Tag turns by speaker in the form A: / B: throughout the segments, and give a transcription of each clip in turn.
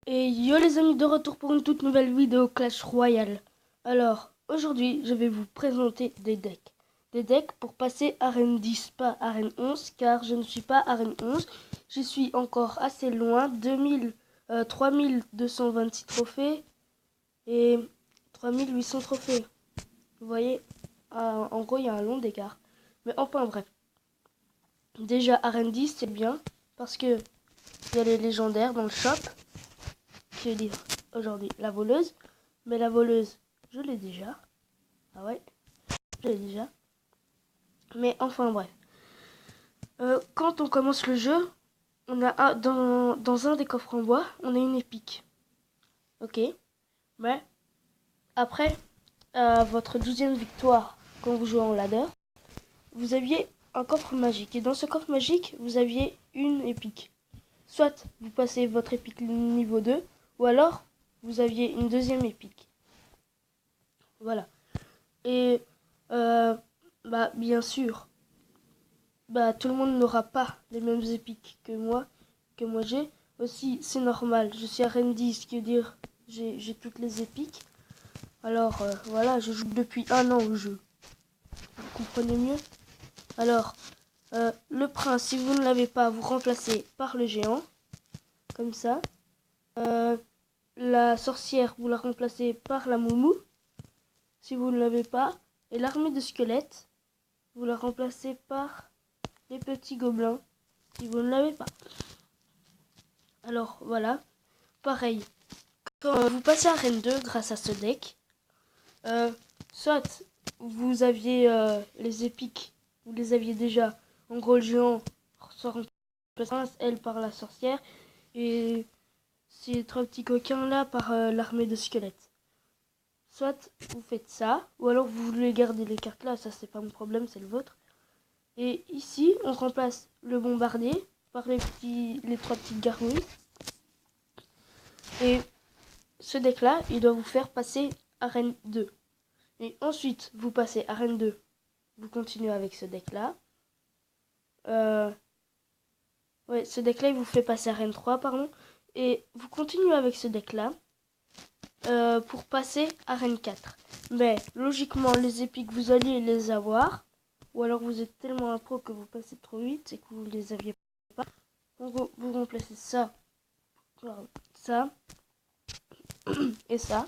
A: Et yo les amis, de retour pour une toute nouvelle vidéo Clash Royale. Alors, aujourd'hui, je vais vous présenter des decks. Des decks pour passer arène 10, pas arène 11, car je ne suis pas arène 11. Je suis encore assez loin, 3226 trophées et 3800 trophées. Vous voyez, en gros, il y a un long écart. Mais enfin bref, déjà arène 10, c'est bien, parce que il y a les légendaires dans le shop. Je vais dire aujourd'hui la voleuse, mais la voleuse, je l'ai déjà. Ah ouais, je l'ai déjà. Mais enfin bref. Quand on commence le jeu, on a dans un des coffres en bois, on a une épique. Ok, mais après, à votre 12e victoire, quand vous jouez en ladder, vous aviez un coffre magique. Et dans ce coffre magique, vous aviez une épique. Soit vous passez votre épique niveau 2, ou alors vous aviez une deuxième épique. Voilà. Et bien sûr, tout le monde n'aura pas les mêmes épiques que moi j'ai. Aussi, c'est normal, je suis arène 10, ce qui veut dire j'ai toutes les épiques. Alors voilà, je joue depuis un an au jeu. Vous comprenez mieux? Alors, le prince, si vous ne l'avez pas, vous remplacez par le géant, comme ça. La sorcière, vous la remplacez par la moumou, si vous ne l'avez pas. Et l'armée de squelettes, vous la remplacez par les petits gobelins, si vous ne l'avez pas. Alors voilà, pareil, quand vous passez à Reine 2 grâce à ce deck, soit vous aviez les épiques, vous les aviez déjà, en gros le géant sort en elle par la sorcière, et ces trois petits coquins là par l'armée de squelettes. Soit vous faites ça, ou alors vous voulez garder les cartes là, ça c'est pas mon problème, c'est le vôtre. Et ici, on remplace le bombardier par les trois petites gargouilles. Et ce deck là, il doit vous faire passer arène 2. Et ensuite, vous passez arène 2. Vous continuez avec ce deck là. Ce deck là, il vous fait passer arène 3, pardon. Et vous continuez avec ce deck là pour passer arène 4. Mais logiquement, les épiques, vous alliez les avoir. Ou alors vous êtes tellement un pro que vous passez trop vite, c'est que vous les aviez pas. Donc vous remplacez ça, ça et ça.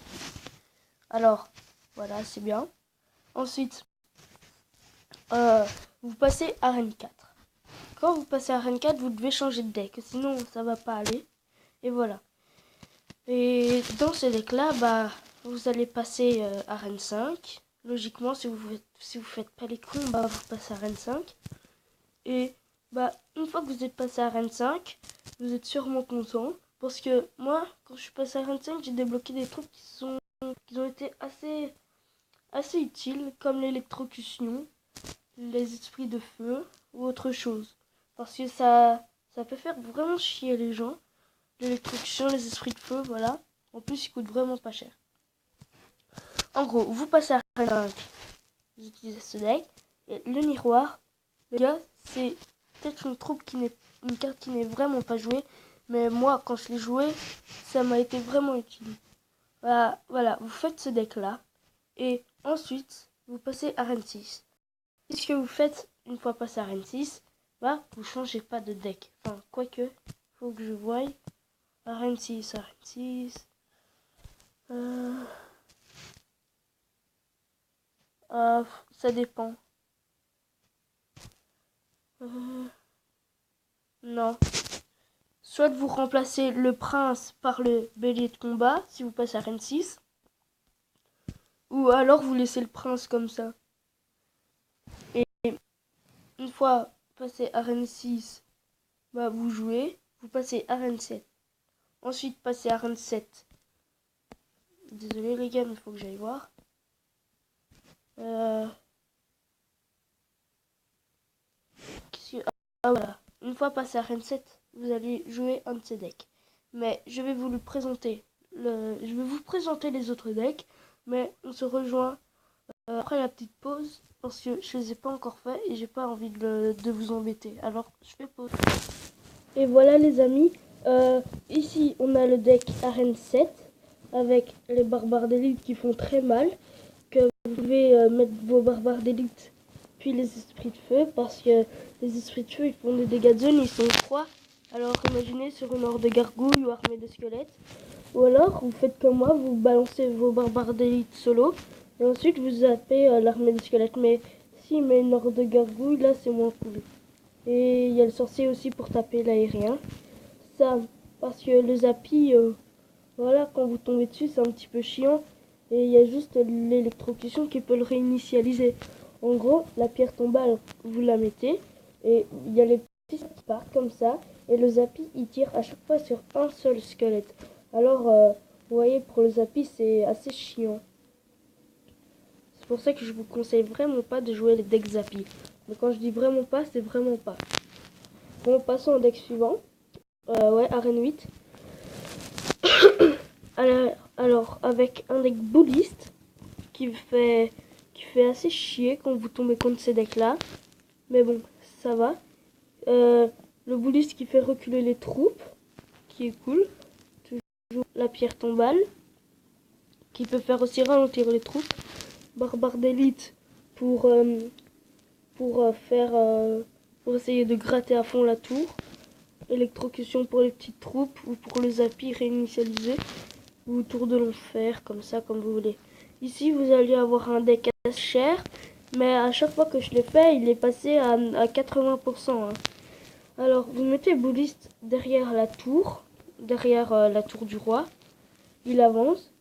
A: Alors, voilà, c'est bien. Ensuite, vous passez arène 4. Quand vous passez arène 4, vous devez changer de deck, sinon ça va pas aller. Et voilà. Et dans ce deck-là, vous allez passer arène 5. Logiquement, si vous faites pas les cons, vous passez arène 5. Et une fois que vous êtes passé arène 5, vous êtes sûrement content. Parce que moi, quand je suis passé arène 5, j'ai débloqué des trucs qui ont été assez utiles, comme l'électrocution, les esprits de feu ou autre chose. Parce que ça peut faire vraiment chier les gens. L'électrocution, les esprits de feu, voilà. En plus, ils coûtent vraiment pas cher. En gros, vous passez à arène 5, vous utilisez ce deck. Et le miroir, les gars, c'est peut-être une carte qui n'est vraiment pas jouée. Mais moi, quand je l'ai joué, ça m'a été vraiment utile. Voilà, vous faites ce deck là. Et ensuite, vous passez arène 6. Et ce que vous faites une fois passé arène 6, vous changez pas de deck. Enfin, quoique, faut que je voie. Arène 6, arène 6. Ça dépend. Non. Soit vous remplacez le prince par le bélier de combat, si vous passez arène 6. Ou alors vous laissez le prince comme ça. Et une fois passé arène 6, vous jouez. Vous passez arène 7. Ensuite, passez arène 7. Désolé les gars, mais il faut que j'aille voir. Voilà. Une fois passé arène 7, vous allez jouer un de ces decks. Mais je vais vous présenter les autres decks. Mais on se rejoint après la petite pause. Parce que je les ai pas encore fait et j'ai pas envie de vous embêter. Alors je fais pause. Et voilà les amis, Ici, on a le deck Arène 7 avec les barbares d'élite qui font très mal. Que vous pouvez mettre vos barbares d'élite puis les esprits de feu parce que les esprits de feu ils font des dégâts de zone, ils sont froids. Alors imaginez sur une horde de gargouilles ou armée de squelettes. Ou alors vous faites comme moi, vous balancez vos barbares d'élite solo et ensuite vous zappez l'armée de squelettes. Mais si met une horde de gargouilles, là c'est moins cool. Et il y a le sorcier aussi pour taper l'aérien. Ça, parce que le zappi, voilà, quand vous tombez dessus, c'est un petit peu chiant. Et il y a juste l'électrocution qui peut le réinitialiser. En gros, la pierre tombale, vous la mettez. Et il y a les petits qui partent comme ça. Et le zappi, il tire à chaque fois sur un seul squelette. Alors, vous voyez, pour le zappi, c'est assez chiant. C'est pour ça que je vous conseille vraiment pas de jouer les decks zappi. Mais quand je dis vraiment pas, c'est vraiment pas. Bon, passons au deck suivant. Ouais, Arène 8. Alors, avec un deck bouliste qui fait assez chier quand vous tombez contre ces decks-là. Mais bon, ça va. Le bouliste qui fait reculer les troupes, qui est cool. Toujours la pierre tombale, qui peut faire aussi ralentir les troupes. Barbare d'élite pour essayer de gratter à fond la tour. Électrocution pour les petites troupes ou pour le zappi réinitialisé. Ou tour de l'enfer, comme ça, comme vous voulez. Ici, vous allez avoir un deck assez cher, mais à chaque fois que je l'ai fait, il est passé à 80%. Hein. Alors, vous mettez bouliste derrière la tour du roi. Il avance.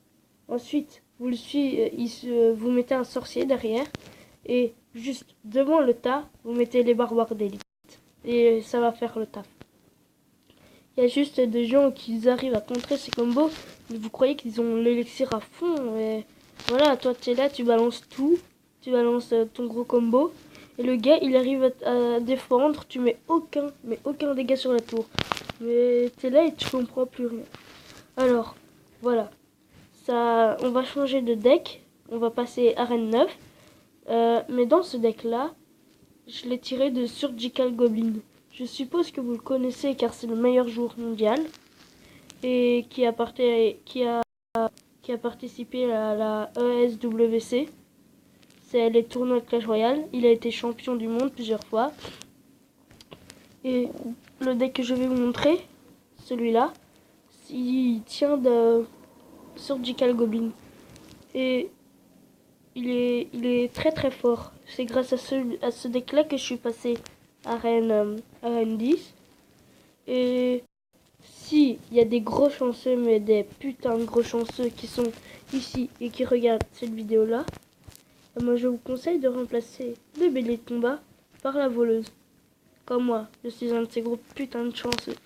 A: Ensuite, vous mettez un sorcier derrière. Et juste devant le tas, vous mettez les barbares d'élite. Et ça va faire le taf. Il y a juste des gens qui arrivent à contrer ces combos, mais vous croyez qu'ils ont l'élixir à fond. Et voilà, toi tu es là, tu balances tout, tu balances ton gros combo. Et le gars, il arrive à défendre, tu mets aucun dégât sur la tour. Mais tu es là et tu comprends plus rien. Alors, voilà. Ça, on va changer de deck. On va passer Arène 9. Mais dans ce deck-là, je l'ai tiré de Surgical Goblin. Je suppose que vous le connaissez car c'est le meilleur joueur mondial et qui a participé à la ESWC. C'est les tournois de Clash Royale. Il a été champion du monde plusieurs fois. Et le deck que je vais vous montrer, celui-là, il tient de Surgical Goblin. Et il est très très fort. C'est grâce à ce deck-là que je suis passé à Arène 10. Et si il y a des gros chanceux, mais des putains de gros chanceux qui sont ici et qui regardent cette vidéo-là, moi je vous conseille de remplacer le bélier de combat par la voleuse. Comme moi, je suis un de ces gros putains de chanceux.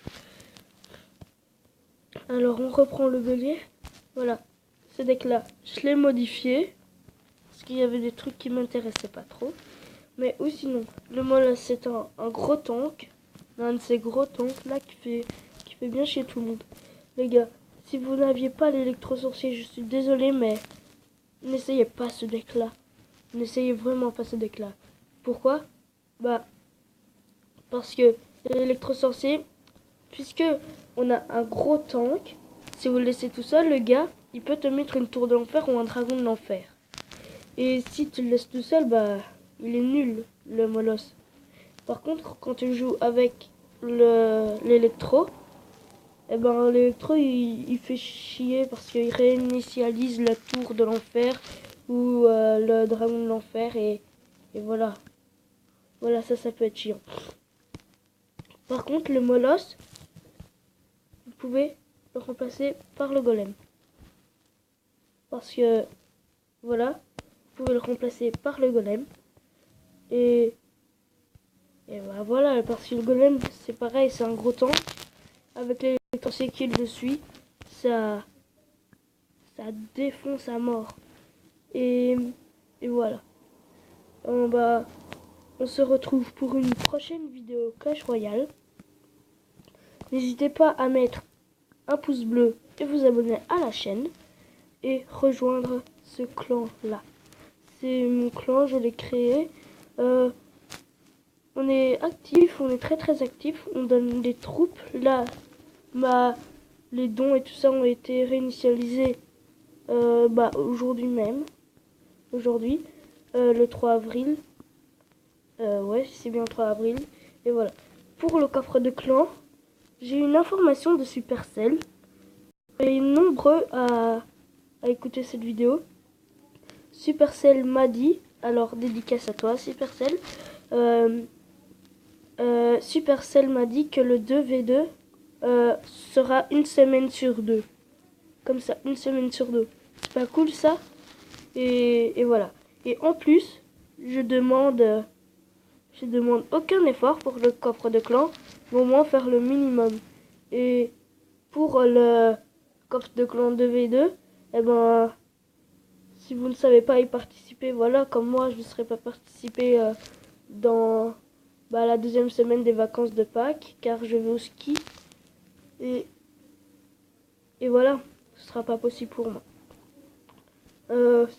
A: Alors on reprend le bélier. Voilà, ce deck-là, je l'ai modifié. Parce qu'il y avait des trucs qui m'intéressaient pas trop. Mais ou sinon, le molosse c'est un gros tank. Un de ces gros tanks là qui fait bien chier tout le monde. Les gars, si vous n'aviez pas l'électro-sorcier, je suis désolé, mais n'essayez pas ce deck là. N'essayez vraiment pas ce deck là. Pourquoi? Bah, parce que l'électro-sorcier, puisque on a un gros tank, si vous le laissez tout seul, le gars, il peut te mettre une tour de l'enfer ou un dragon de l'enfer. Et si tu le laisses tout seul, bah, il est nul, le molosse. Par contre, quand tu joues avec l'électro, eh ben, l'électro, il fait chier parce qu'il réinitialise la tour de l'enfer ou le dragon de l'enfer et voilà. Voilà, ça peut être chiant. Par contre, le molosse, vous pouvez le remplacer par le golem. Parce que, voilà, vous pouvez le remplacer par le golem. Et bah voilà, parce que le golem, c'est pareil, c'est un gros tank. Avec l'électricité qu'il le suit, ça défonce à mort. Et voilà. On se retrouve pour une prochaine vidéo Clash Royale. N'hésitez pas à mettre un pouce bleu et vous abonner à la chaîne. Et rejoindre ce clan-là. C'est mon clan, je l'ai créé. On est actif, on est très très actif. On donne des troupes. Là, les dons et tout ça ont été réinitialisés aujourd'hui même. Aujourd'hui, le 3 avril. Ouais, c'est bien le 3 avril. Et voilà. Pour le coffre de clan, j'ai une information de Supercell. Et nombreux à écouter cette vidéo. Supercell m'a dit, alors dédicace à toi Supercell, Supercell m'a dit que le 2v2 sera une semaine sur deux. Comme ça, une semaine sur deux. C'est pas cool ça? Et voilà. Et en plus, je demande aucun effort pour le coffre de clan, mais au moins faire le minimum. Et pour le coffre de clan 2v2, eh ben, si vous ne savez pas y participer, voilà, comme moi, je ne serai pas participé dans la deuxième semaine des vacances de Pâques, car je vais au ski. Et voilà, ce sera pas possible pour moi.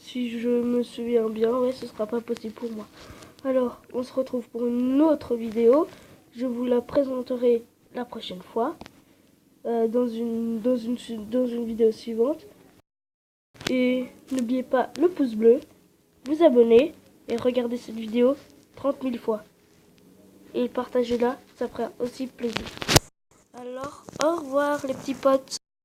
A: Si je me souviens bien, ouais, ce sera pas possible pour moi. Alors, on se retrouve pour une autre vidéo. Je vous la présenterai la prochaine fois, dans une vidéo suivante. Et n'oubliez pas le pouce bleu, vous abonner et regardez cette vidéo 30 000 fois. Et partagez-la, ça fera aussi plaisir. Alors, au revoir les petits potes.